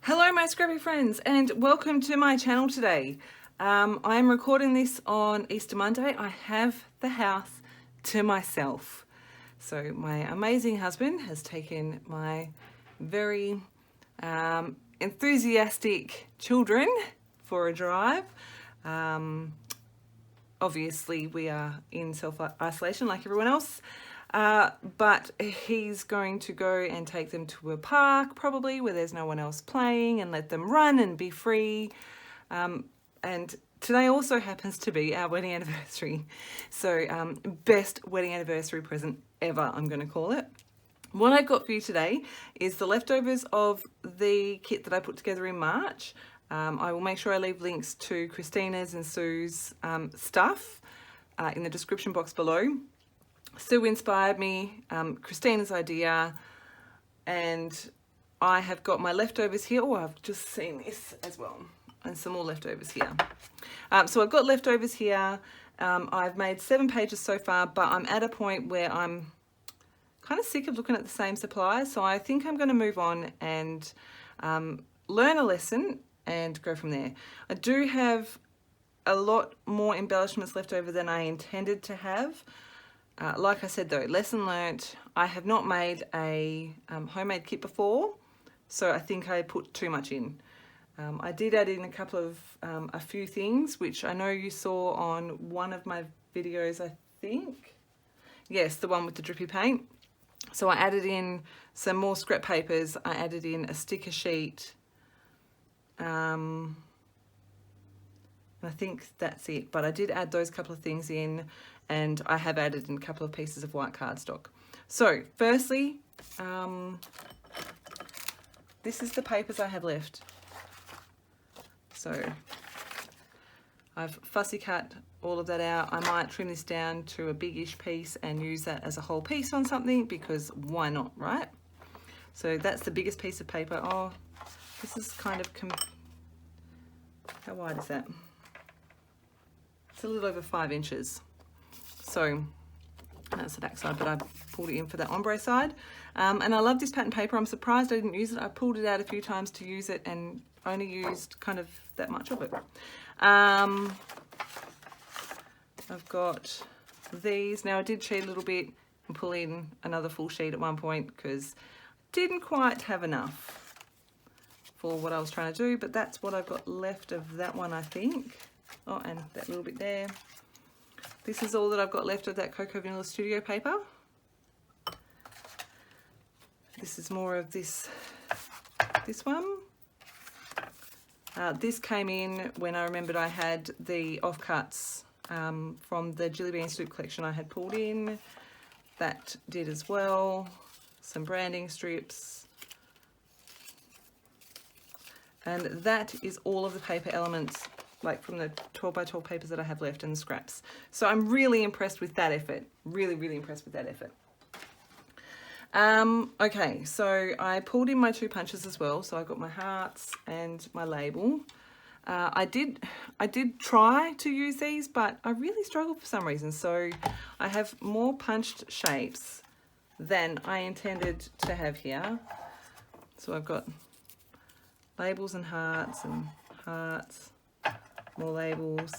Hello my scrappy friends and welcome to my channel today. I am recording this on Easter Monday. I have the house to myself. So my amazing husband has taken my very enthusiastic children for a drive. Obviously we are in self-isolation like everyone else. But he's going to go and take them to a park probably where there's no one else playing and let them run and be free. And today also happens to be our wedding anniversary. So best wedding anniversary present ever, I'm going to call it. What I got for you today is the leftovers of the kit that I put together in March. I will make sure I leave links to Khristina's and Sue's stuff in the description box below. Sue inspired me, Khristina's idea, and I have got my leftovers here. Oh, I've just seen this as well, and some more leftovers here. So I've got leftovers here. I've made 7 pages so far, but I'm at a point where I'm kind of sick of looking at the same supplies, so I think I'm going to move on and learn a lesson and go from there. I do have a lot more embellishments left over than I intended to have. Like I said though, lesson learnt, I have not made a homemade kit before, so I think I put too much in. I did add in a few things, which I know you saw on one of my videos, I think. Yes, the one with the drippy paint. So I added in some more scrap papers, I added in a sticker sheet, I think that's it, but I did add those couple of things in, and I have added in a couple of pieces of white cardstock. So firstly, this is the papers I have left. So I've fussy cut all of that out. I might trim this down to a biggish piece and use that as a whole piece on something, because why not, right? So that's the biggest piece of paper. Oh, this is kind of, how wide is that? It's a little over 5 inches. So that's the back side, but I pulled it in for that ombre side. And I love this pattern paper. I'm surprised I didn't use it. I pulled it out a few times to use it and only used kind of that much of it. I've got these. Now I did cheat a little bit and pull in another full sheet at one point because didn't quite have enough for what I was trying to do, but that's what I've got left of that one, I think. Oh, and that little bit there. This is all that I've got left of that Cocoa Vanilla Studio paper. This is more of this one. This came in when I remembered I had the offcuts from the Jelly Bean Soup collection I had pulled in. That did as well. Some branding strips. And that is all of the paper elements, like from the 12 by 12 papers that I have left and the scraps. So I'm really impressed with that effort. Really, really impressed with that effort. Okay, so I pulled in my 2 punches as well. So I got my hearts and my label. I did try to use these, but I really struggled for some reason. So I have more punched shapes than I intended to have here. So I've got labels and hearts, more labels.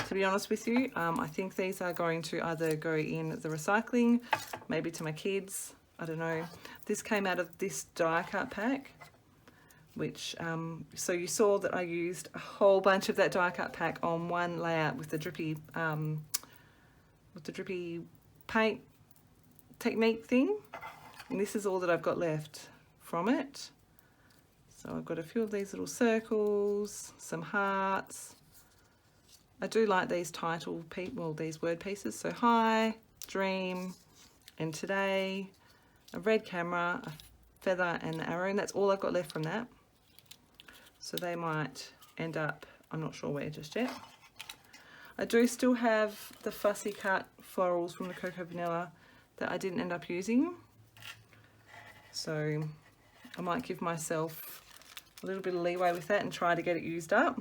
To be honest with you, I think these are going to either go in the recycling, maybe to my kids, I don't know. This came out of this die cut pack, which, so you saw that I used a whole bunch of that die cut pack on one layout with the drippy paint technique thing. And this is all that I've got left from it. So I've got a few of these little circles, some hearts. I do like these these word pieces. So hi, dream, and today, a red camera, a feather and an arrow, and that's all I've got left from that. So they might end up, I'm not sure where just yet. I do still have the fussy cut florals from the Cocoa Vanilla that I didn't end up using. So I might give myself a little bit of leeway with that and try to get it used up.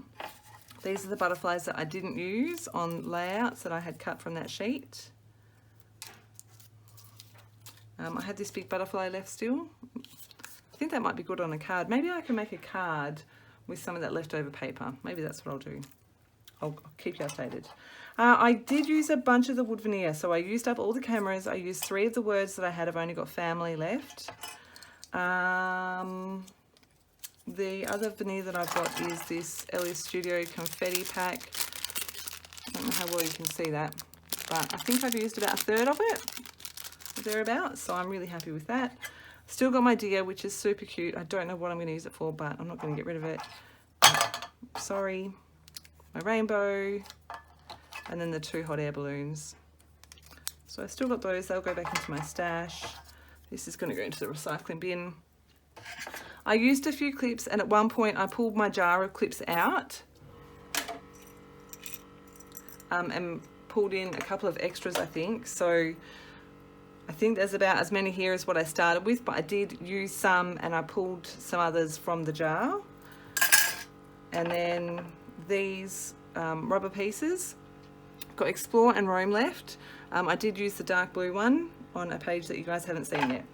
These are the butterflies that I didn't use on layouts that I had cut from that sheet. I had this big butterfly left still. think that might be good on a card. Maybe I can make a card with some of that leftover paper. Maybe that's what I'll do. I'll keep you updated. I did use a bunch of the wood veneer, so I used up all the cameras. I used 3 of the words that I had. I've only got family left. The other veneer that I've got is this Ellie Studio confetti pack. I don't know how well you can see that, but I think I've used about 1/3 of it, or thereabouts, so I'm really happy with that. Still got my deer, which is super cute. I don't know what I'm going to use it for, but I'm not going to get rid of it. Sorry. My rainbow, and then the 2 hot air balloons. So I've still got those. They'll go back into my stash. This is going to go into the recycling bin. I used a few clips, and at one point I pulled my jar of clips out and pulled in a couple of extras, I think. So I think there's about as many here as what I started with, but I did use some and I pulled some others from the jar. And then these rubber pieces, got Explore and Roam left. I did use the dark blue one on a page that you guys haven't seen yet.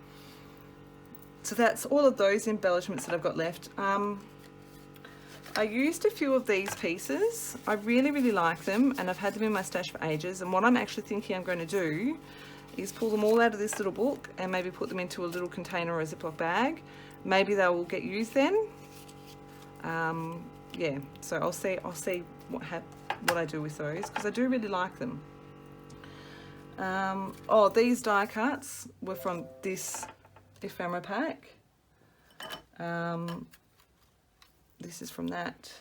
So that's all of those embellishments that I've got left. I used a few of these pieces. I really, really like them, and I've had them in my stash for ages. And what I'm actually thinking I'm going to do is pull them all out of this little book and maybe put them into a little container or a Ziploc bag. Maybe they will get used then. Yeah, so I'll see what I do with those, because I do really like them. Oh, these die cuts were from this ephemera pack. This is from that.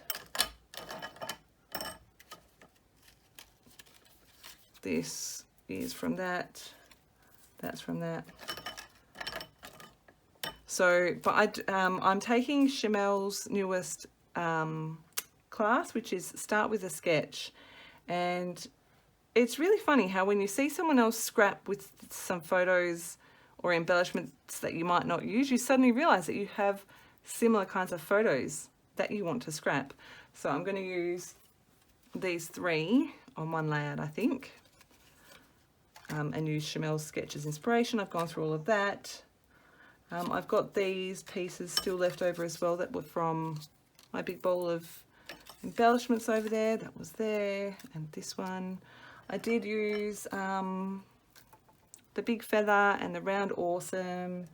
This is from that. That's from that. So, but I'm taking Chamel's newest class, which is Start with a Sketch, and it's really funny how when you see someone else scrap with some photos or embellishments that you might not use, you suddenly realize that you have similar kinds of photos that you want to scrap. So I'm going to use these 3 on one layout, I think, and use Chamel's sketches inspiration. I've gone through all of that. I've got these pieces still left over as well that were from my big bowl of embellishments over there. That was there, and this one. I did use the big feather and the round awesome,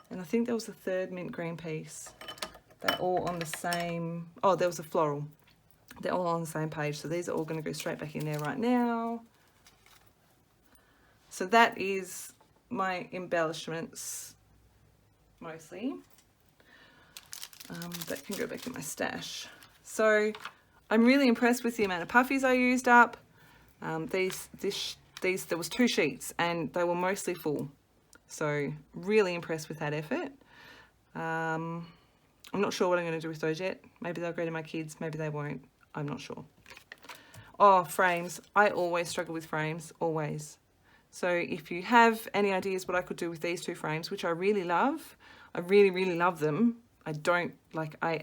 and I think there was a 3rd mint green piece. They're all on the same, oh, there was a floral. They're all on the same page, so these are all going to go straight back in there right now. So that is my embellishments mostly. That can go back in my stash. So I'm really impressed with the amount of puffies I used up. There was 2 sheets and they were mostly full. So really impressed with that effort. I'm not sure what I'm going to do with those yet. Maybe they'll go to my kids, maybe they won't. I'm not sure. Oh, frames. I always struggle with frames, always. So if you have any ideas what I could do with these 2 frames, which I really love, I really, really love them. I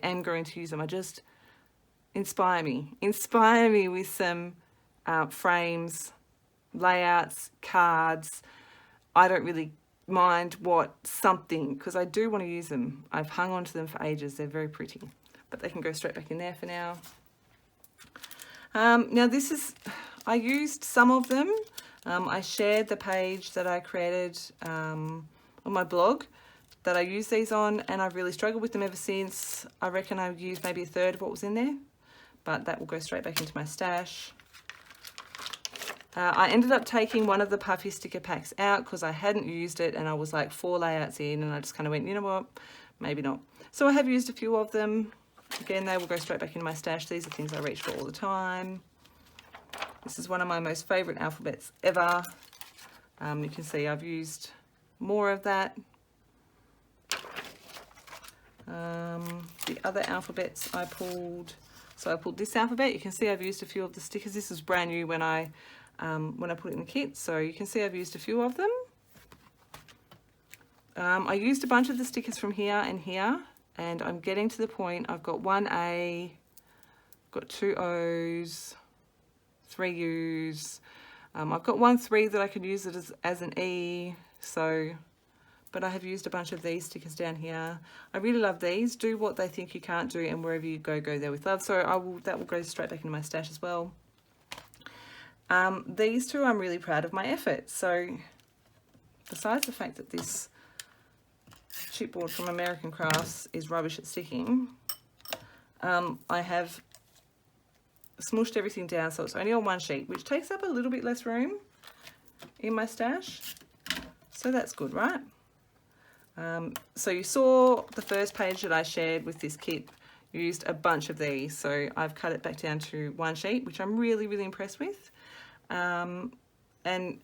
am going to use them. I just, inspire me with some frames, layouts, cards. I don't really mind something, because I do want to use them. I've hung on to them for ages. They're very pretty, but they can go straight back in there for now. Now I used some of them. I shared the page that I created on my blog that I use these on, and I've really struggled with them ever since. I reckon I've used maybe 1/3 of what was in there, but that will go straight back into my stash. I ended up taking one of the puffy sticker packs out because I hadn't used it, and I was like 4 layouts in, and I just kind of went, you know what, maybe not. So I have used a few of them. Again, they will go straight back into my stash. These are things I reach for all the time. This is one of my most favourite alphabets ever. You can see I've used more of that. The other alphabets I pulled, so I pulled this alphabet. You can see I've used a few of the stickers. This was brand new when I put it in the kit, so you can see I've used a few of them. I used a bunch of the stickers from here and here, and I'm getting to the point. I've got 1 A, got 2 O's, 3 U's. I've got 1 3 that I could use it as an E, so but I have used a bunch of these stickers down here. I really love these. Do what they think you can't do, and wherever you go, go there with love. So that will go straight back into my stash as well. These two, I'm really proud of my effort. So besides the fact that this chipboard from American Crafts is rubbish at sticking, I have smooshed everything down so it's only on one sheet, which takes up a little bit less room in my stash. So that's good, right? So you saw the first page that I shared with this kit used a bunch of these. So I've cut it back down to one sheet, which I'm really, really impressed with. And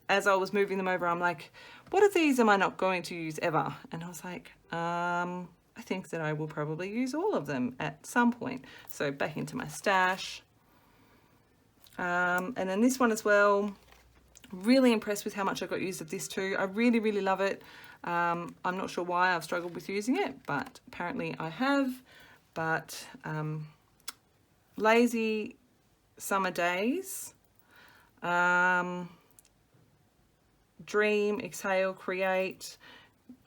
as I was moving them over, I'm like, what of these am I not going to use ever? And I was like, I think that I will probably use all of them at some point. So back into my stash. And then this one as well. Really impressed with how much I got used of this too. I really, really love it. I'm not sure why I've struggled with using it, but apparently I have. But lazy summer days, dream, exhale, create.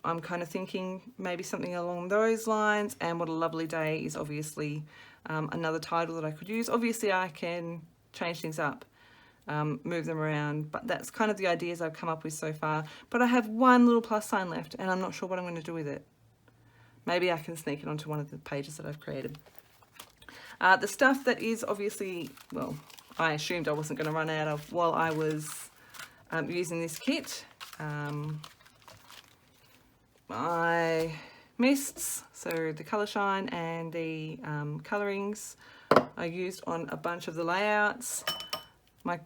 I'm kind of thinking maybe something along those lines. And what a lovely day is obviously another title that I could use. Obviously I can change things up, move them around, but that's kind of the ideas I've come up with so far. But I have one little plus sign left and I'm not sure what I'm going to do with it. Maybe I can sneak it onto one of the pages that I've created. The stuff that is obviously, well, I assumed I wasn't going to run out of while I was using this kit. My mists, so the colour shine and the colourings I used on a bunch of the layouts. My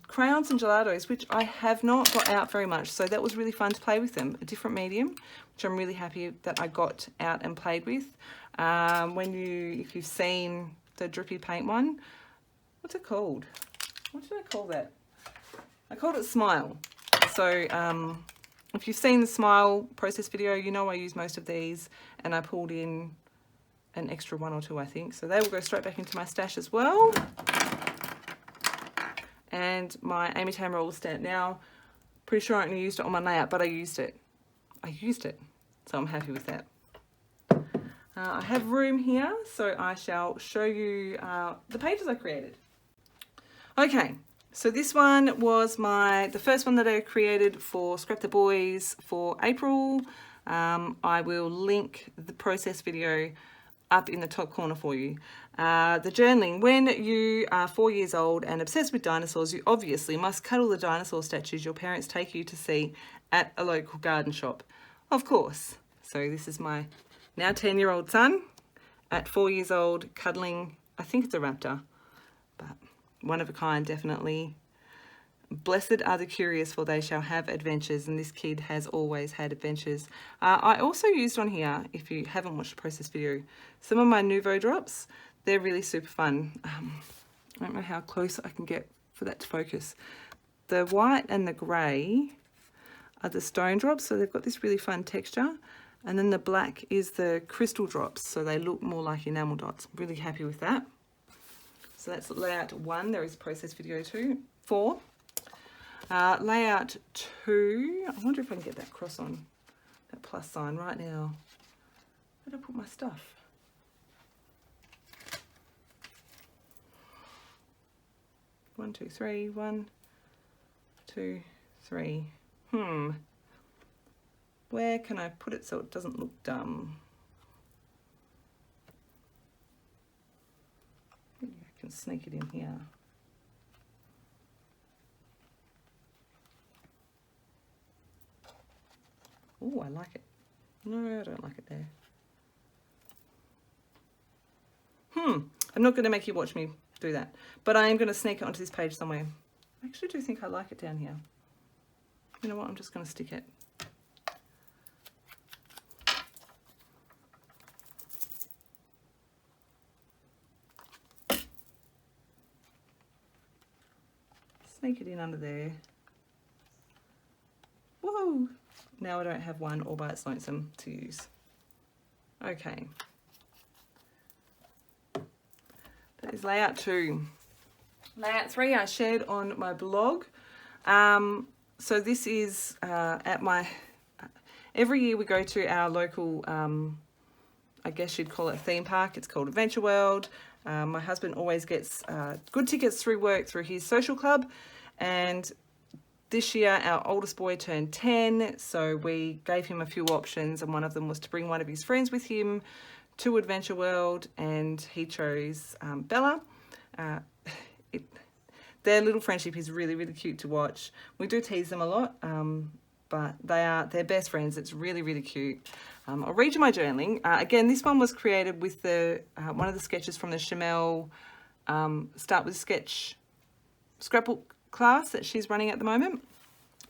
crayons and gelatos, which I have not got out very much, so that was really fun to play with them. A different medium, which I'm really happy that I got out and played with. If you've seen the drippy paint one, what's it called? What did I call that? I called it Smile. So if you've seen the Smile process video, you know I use most of these, and I pulled in an extra one or two, I think. So they will go straight back into my stash as well. And my Amy Tam roller stamp. Now, pretty sure I only used it on my layout, but I used it. So I'm happy with that. I have room here, so I shall show you the pages I created. Okay, so this one was the first one that I created for Scrap the Boys for April. I will link the process video up in the top corner for you. The journaling. When you are 4 years old and obsessed with dinosaurs, you obviously must cuddle the dinosaur statues your parents take you to see at a local garden shop. Of course. So this is my now 10-year-old son at 4 years old cuddling, I think it's a raptor, but one of a kind, definitely. Blessed are the curious, for they shall have adventures, and this kid has always had adventures. I also used on here, if you haven't watched the process video, some of my Nouveau drops. They're really super fun. I don't know how close I can get for that to focus. The white and the grey are the stone drops, so they've got this really fun texture. And then the black is the crystal drops, so they look more like enamel dots. I'm really happy with that. So that's layout 1. There is a process video 4. Layout 2, I wonder if I can get that cross on, that plus sign right now. Where did I put my stuff? One, two, three. 1, 2, 3. Where can I put it so it doesn't look dumb? Maybe I can sneak it in here. Oh, I like it. No, I don't like it there. I'm not going to make you watch me do that, but I am going to sneak it onto this page somewhere. I actually do think I like it down here. You know what? I'm just going to stick it. Sneak it in under there. Whoa! Now I don't have one all by its lonesome to use. Okay. That is layout 2. Layout 3 I shared on my blog. So this is at my Every year we go to our local, I guess you'd call it theme park. It's called Adventure World. My husband always gets good tickets through work, through his social club. And this year our oldest boy turned 10, so we gave him a few options, and one of them was to bring one of his friends with him to Adventure World, and he chose Bella. Their little friendship is really, really cute to watch. We do tease them a lot, but they're best friends. It's really, really cute. I'll read you my journaling. Again, this one was created with one of the sketches from the Chamel Start With Sketch scrapbook class that she's running at the moment.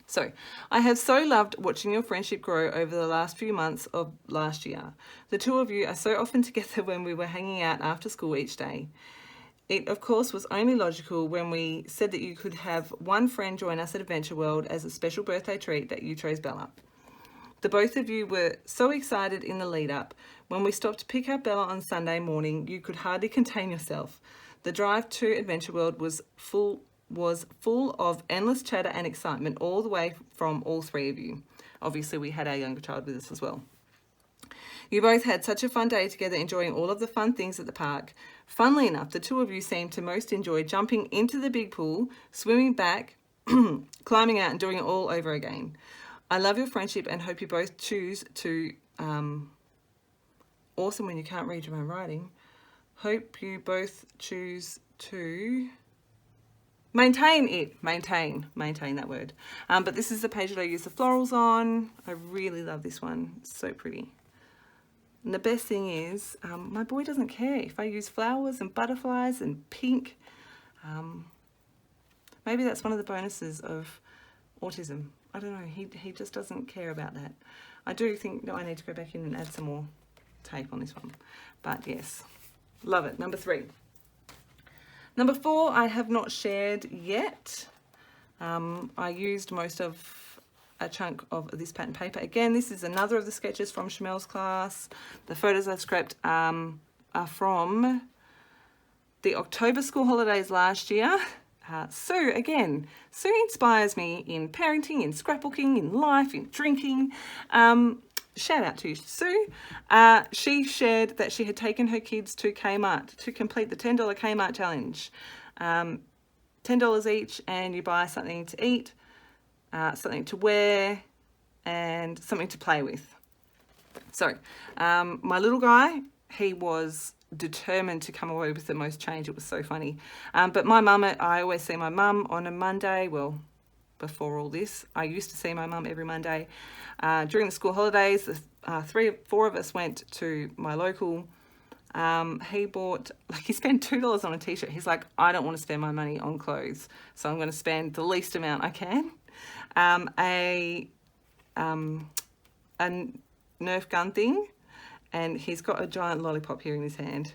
So, I have so loved watching your friendship grow over the last few months of last year. The two of you are so often together when we were hanging out after school each day. It, of course, was only logical when we said that you could have one friend join us at Adventure World as a special birthday treat that you chose Bella. The both of you were so excited in the lead up. When we stopped to pick up Bella on Sunday morning, you could hardly contain yourself. The drive to Adventure World was full of endless chatter and excitement all the way from all three of you. Obviously, we had our younger child with us as well. You both had such a fun day together, enjoying all of the fun things at the park. Funnily enough, the two of you seemed to most enjoy jumping into the big pool, swimming back, climbing out, and doing it all over again. I love your friendship and hope you both choose to... awesome when you can't read your own writing. Hope you both choose to... maintain that word. But this is the page that I use the florals on. I really love this one. It's so pretty. And the best thing is, my boy doesn't care if I use flowers and butterflies and pink. Maybe that's one of the bonuses of autism. I don't know, he just doesn't care about that. I do think that I need to go back in and add some more tape on this one. But yes, love it. Number 3. Number 4, I have not shared yet. I used most of a chunk of this pattern paper. Again, this is another of the sketches from Chamel's class. The photos I've scrapped are from the October school holidays last year. Sue inspires me in parenting, in scrapbooking, in life, in drinking. Shout out to you, Sue. She shared that she had taken her kids to Kmart to complete the $10 Kmart challenge. $10 each, and you buy something to eat, something to wear, and something to play with. So, my little guy, he was determined to come away with the most change. It was so funny. But my mum, I always see my mum on a Monday. Well, before all this, I used to see my mum every Monday. During the school holidays, the 4 of us went to my local. He spent $2 on a t-shirt. He's like, I don't want to spend my money on clothes, so I'm going to spend the least amount I can. A Nerf gun thing, and he's got a giant lollipop here in his hand.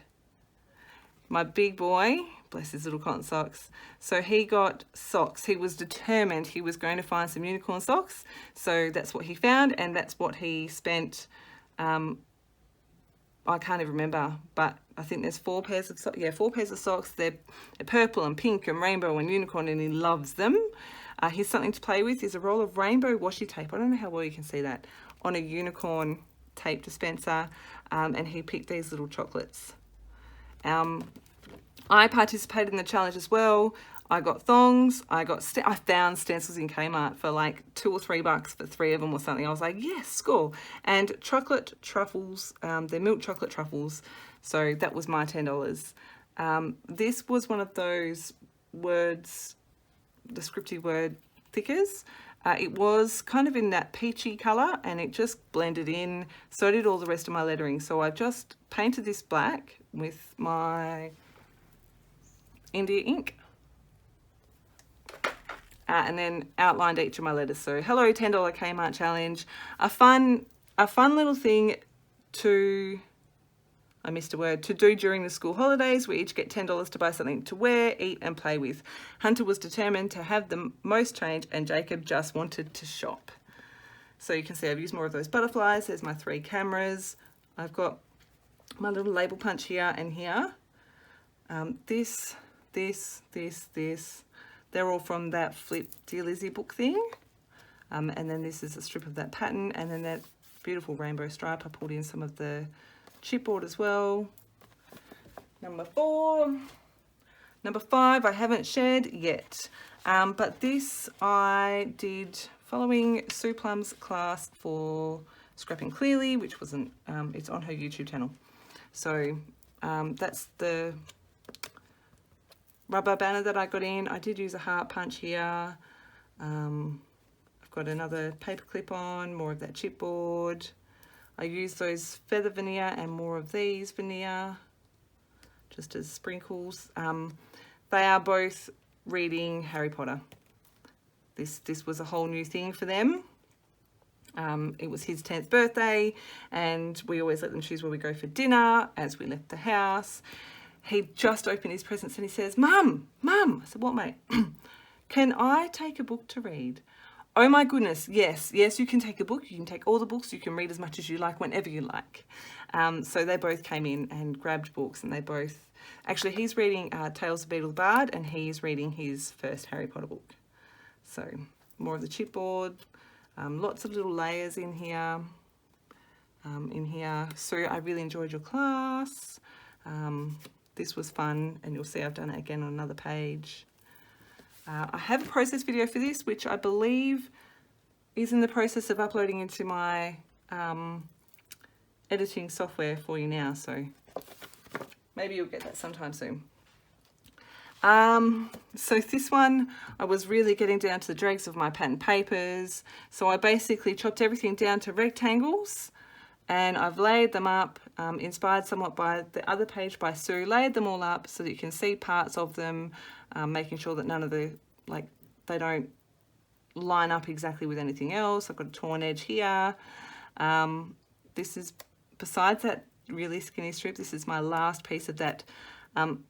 My big boy, bless his little cotton socks, so he got socks. He was determined he was going to find some unicorn socks, so that's what he found, and that's what he spent. I can't even remember, but I think there's 4 pairs of socks. Yeah, 4 pairs of socks. They're purple and pink and rainbow and unicorn, and he loves them. Here's something to play with. Is a roll of rainbow washi tape. I don't know how well you can see that on a unicorn tape dispenser, and he picked these little chocolates. I participated in the challenge as well. I got thongs. I found stencils in Kmart for like $2 or $3 for 3 of them or something. I was like, yes, score. And chocolate truffles. They're milk chocolate truffles. So that was my $10. This was one of those words, descriptive word thickers. It was kind of in that peachy colour, and it just blended in. So did all the rest of my lettering. So I just painted this black with my India ink. And then outlined each of my letters. So hello, $10 Kmart challenge. A fun little thing to do during the school holidays. We each get $10 to buy something to wear, eat, and play with. Hunter was determined to have the most change, and Jacob just wanted to shop. So you can see I've used more of those butterflies. There's my 3 cameras. I've got my little label punch here and here. This. They're all from that Flip Dear Lizzie book thing. And then this is a strip of that pattern, and then that beautiful rainbow stripe. I pulled in some of the chipboard as well. Number 4. Number 5, I haven't shared yet, but this I did following Sue Plumb's class for Scrapping Clearly, which wasn't, it's on her YouTube channel. So that's the rubber banner that I got in. I did use a heart punch here. I've got another paper clip on, more of that chipboard. I used those feather veneer and more of these veneer, just as sprinkles. They are both reading Harry Potter. This was a whole new thing for them. It was his 10th birthday, and we always let them choose where we go for dinner as we left the house. He just opened his presents and he says, Mum. I said, what, mate? Can I take a book to read? Oh my goodness, yes, you can take a book. You can take all the books. You can read as much as you like, whenever you like. So they both came in and grabbed books, and they both, actually he's reading Tales of Beedle the Bard, and he's reading his first Harry Potter book. So more of the chipboard, lots of little layers in here. So I really enjoyed your class. This was fun, and you'll see I've done it again on another page. I have a process video for this, which I believe is in the process of uploading into my editing software for you now, so maybe you'll get that sometime soon. So this one, I was really getting down to the dregs of my pattern papers, so I basically chopped everything down to rectangles, and I've laid them up, inspired somewhat by the other page by Sue, laid them all up so that you can see parts of them, making sure that none of the, like, they don't line up exactly with anything else. I've got a torn edge here. This is, besides that really skinny strip, this is my last piece of that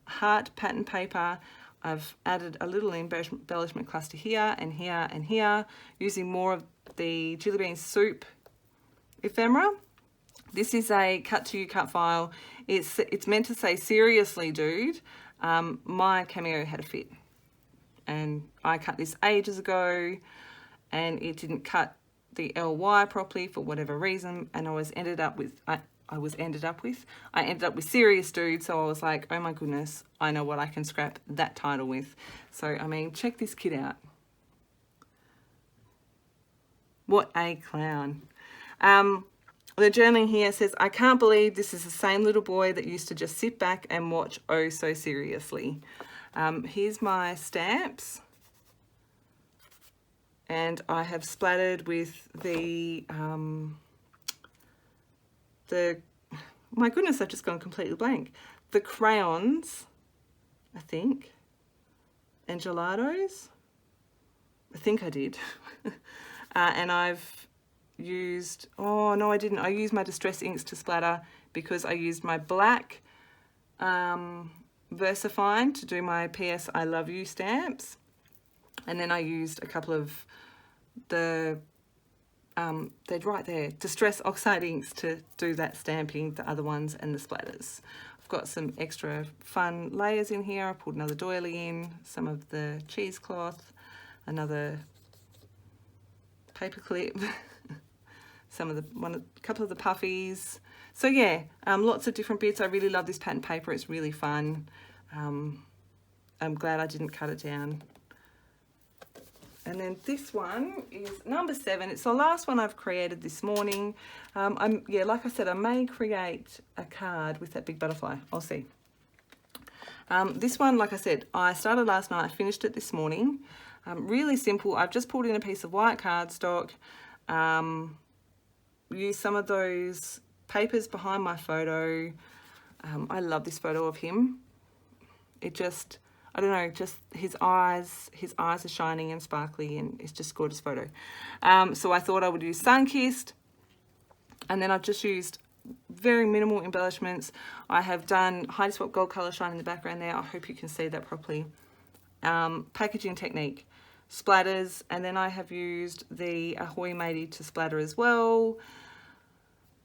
heart pattern paper. I've added a little embellishment cluster here and here and here, using more of the Jelly Bean Soup ephemera. This is a cut to you cut file. It's meant to say, seriously dude, my cameo had a fit, and I cut this ages ago and it didn't cut the LY properly for whatever reason, and I ended up with serious dude. So I was like, oh my goodness, I know what I can scrap that title with. So I mean, check this kid out. What a clown. The journaling here says, I can't believe this is the same little boy that used to just sit back and watch oh so seriously. Here's my stamps, and I have splattered with the my goodness, I've just gone completely blank. The crayons, I think, and gelatos. I think I did. And I've used, oh no I didn't, I used my distress inks to splatter because I used my black VersaFine to do my PS I love you stamps, and then I used a couple of the they're right there, distress oxide inks to do that stamping, the other ones and the splatters. I've got some extra fun layers in here. I pulled another doily in, some of the cheesecloth, another paper clip, a couple of the puffies. So yeah, lots of different bits. I really love this pattern paper. It's really fun. I'm glad I didn't cut it down. And then this one is number 7. It's the last one I've created this morning. Yeah, like I said, I may create a card with that big butterfly. I'll see. This one, like I said, I started last night. I finished it this morning. Really simple. I've just pulled in a piece of white cardstock. Used some of those papers behind my photo. I love this photo of him. It just, I don't know, just his eyes are shining and sparkly, and it's just a gorgeous photo. So I thought I would use Sunkissed, and then I've just used very minimal embellishments. I have done Heidi Swap Gold Colour Shine in the background there. I hope you can see that properly. Packaging technique, splatters, and then I have used the Ahoy Matey to splatter as well.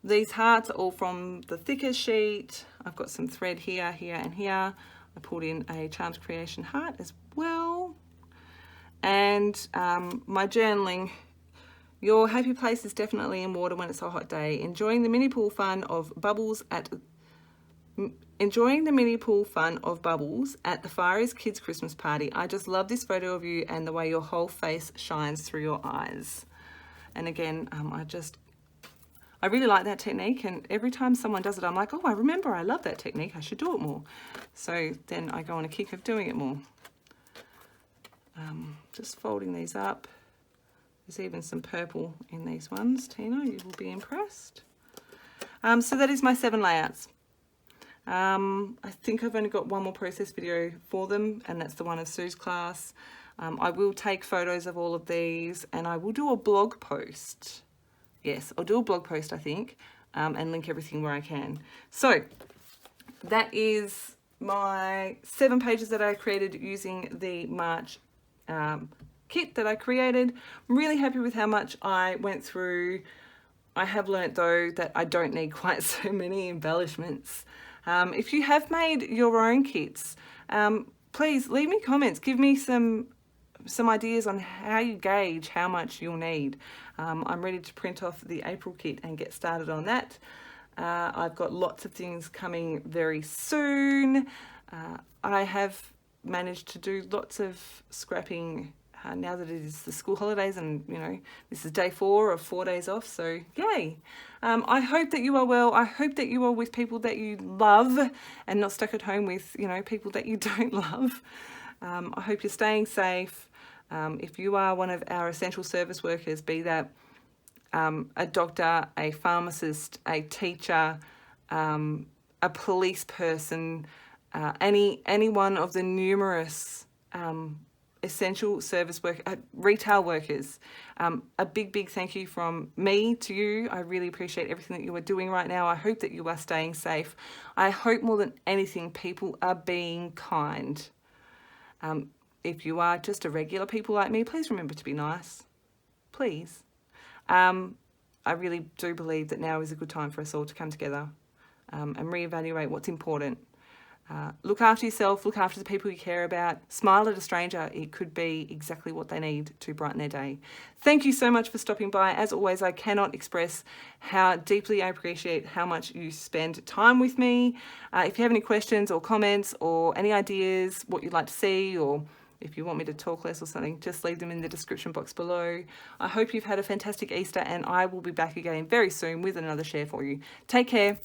These hearts are all from the thicker sheet. I've got some thread here, here, and here. I pulled in a Charms Creation heart as well. And my journaling, Your happy place is definitely in water when it's a hot day. Enjoying the mini pool fun of bubbles at the Fari's kids' Christmas party. I just love this photo of you and the way your whole face shines through your eyes. And again, I really like that technique, and every time someone does it, I'm like, oh, I remember I love that technique. I should do it more. So then I go on a kick of doing it more. Just folding these up. There's even some purple in these ones, Tina. You will be impressed. So that is my 7 layouts. I think I've only got one more process video for them, and that's the one of Sue's class. I will take photos of all of these, and I will do a blog post. Yes, I'll do a blog post, I think, and link everything where I can. So that is my 7 pages that I created using the March kit that I created. I'm really happy with how much I went through. I have learnt though that I don't need quite so many embellishments. If you have made your own kits, please leave me comments. Give me some ideas on how you gauge how much you'll need. I'm ready to print off the April kit and get started on that. I've got lots of things coming very soon. I have managed to do lots of scrapping now that it is the school holidays, and you know, this is day 4 of 4 days off, so yay. I hope that you are well. I hope that you are with people that you love and not stuck at home with, you know, people that you don't love. I hope you're staying safe. If you are one of our essential service workers, be that a doctor, a pharmacist, a teacher, a police person, any one of the numerous essential service retail workers, a big thank you from me to you. I really appreciate everything that you are doing right now. I hope that you are staying safe. I hope more than anything people are being kind. If you are just a regular people like me, please remember to be nice. Please. I really do believe that now is a good time for us all to come together and reevaluate what's important. Look after yourself, look after the people you care about, smile at a stranger. It could be exactly what they need to brighten their day. Thank you so much for stopping by. As always, I cannot express how deeply I appreciate how much you spend time with me. If you have any questions or comments or any ideas, what you'd like to see, or if you want me to talk less or something, just leave them in the description box below. I hope you've had a fantastic Easter, and I will be back again very soon with another share for you. Take care.